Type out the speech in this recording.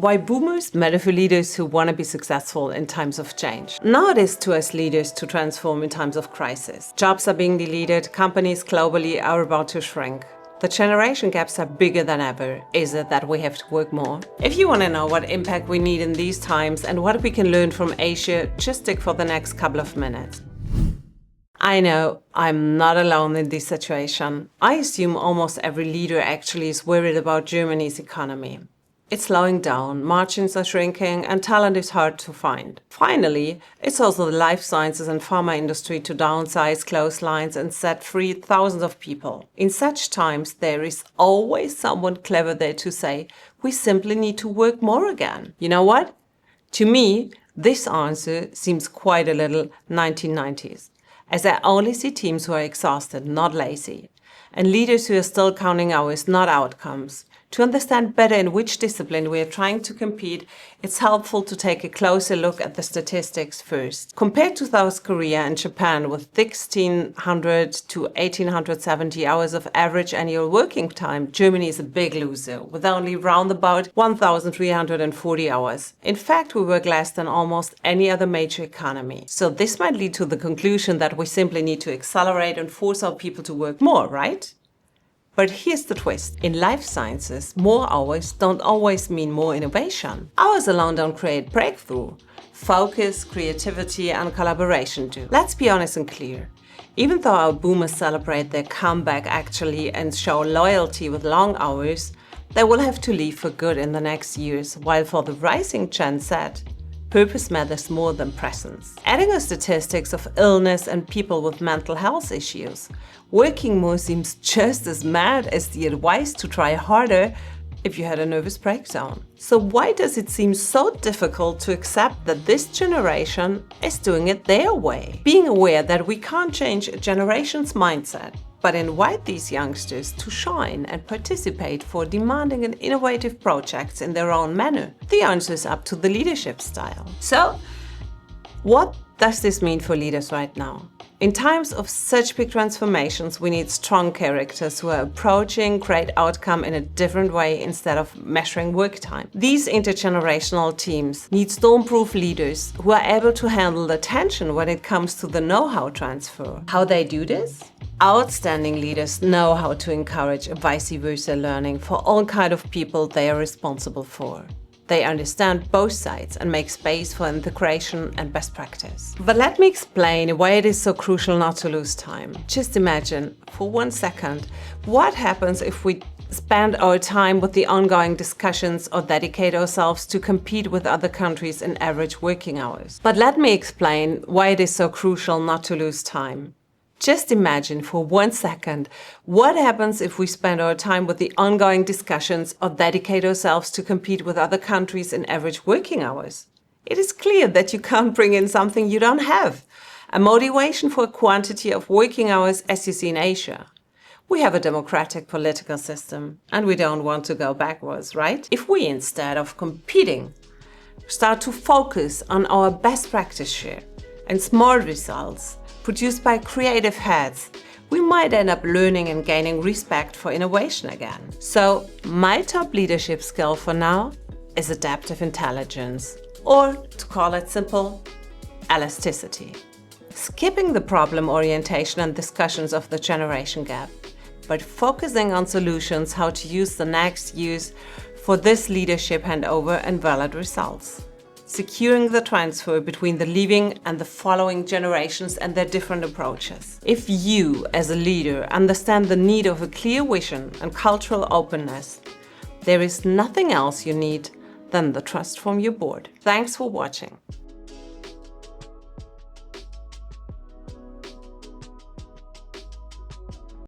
why boomers matter for leaders who want to be successful in times of change. Now it is to us leaders to transform in times of crisis. Jobs are being deleted, companies globally are about to shrink. The generation gaps are bigger than ever. Is it that we have to work more? If you want to know what impact we need in these times and what we can learn from Asia, just stick for the next couple of minutes. I know I'm not alone in this situation. I assume almost every leader actually is worried about Germany's economy. It's slowing down, margins are shrinking, and talent is hard to find. Finally, it's also the life sciences and pharma industry to downsize, close lines, and set free thousands of people. In such times, there is always someone clever there to say, we simply need to work more again. You know what? To me, this answer seems quite a little 1990s, as I only see teams who are exhausted, not lazy, and leaders who are still counting hours, not outcomes. To understand better in which discipline we are trying to compete, it's helpful to take a closer look at the statistics first. Compared to South Korea and Japan with 1,600 to 1,870 hours of average annual working time, Germany is a big loser, with only round about 1,340 hours. In fact, we work less than almost any other major economy. So this might lead to the conclusion that we simply need to accelerate and force our people to work more, right? But here's the twist. In life sciences, more hours don't always mean more innovation. Hours alone don't create breakthrough. Focus, creativity, and collaboration do. Let's be honest and clear. Even though our boomers celebrate their comeback actually and show loyalty with long hours, they will have to leave for good in the next years, while for the rising Gen Z, purpose matters more than presence. Adding the statistics of illness and people with mental health issues, working more seems just as mad as the advice to try harder if you had a nervous breakdown. So why does it seem so difficult to accept that this generation is doing it their way? Being aware that we can't change a generation's mindset, but invite these youngsters to shine and participate for demanding and innovative projects in their own manner. The answer is up to the leadership style. So, what does this mean for leaders right now? In times of such big transformations, we need strong characters who are approaching great outcome in a different way instead of measuring work time. These intergenerational teams need storm-proof leaders who are able to handle the tension when it comes to the know-how transfer. How they do this? Outstanding leaders know how to encourage a vice versa learning for all kinds of people they are responsible for. They understand both sides and make space for integration and best practice. But let me explain why it is so crucial not to lose time. Just imagine, for 1 second, what happens if we spend our time with the ongoing discussions or dedicate ourselves to compete with other countries in average working hours. But let me explain why it is so crucial not to lose time. Just imagine for 1 second what happens if we spend our time with the ongoing discussions or dedicate ourselves to compete with other countries in average working hours. It is clear that you can't bring in something you don't have. A motivation for a quantity of working hours as you see in Asia. We have a democratic political system and we don't want to go backwards, right? If we, instead of competing, start to focus on our best practice share and smart results, produced by creative heads, we might end up learning and gaining respect for innovation again. So, my top leadership skill for now is adaptive intelligence, or to call it simple, elasticity. Skipping the problem orientation and discussions of the generation gap, but focusing on solutions how to use the next years for this leadership handover and valid results. Securing the transfer between the leaving and the following generations and their different approaches. If you, as a leader, understand the need of a clear vision and cultural openness, there is nothing else you need than the trust from your board. Thanks for watching.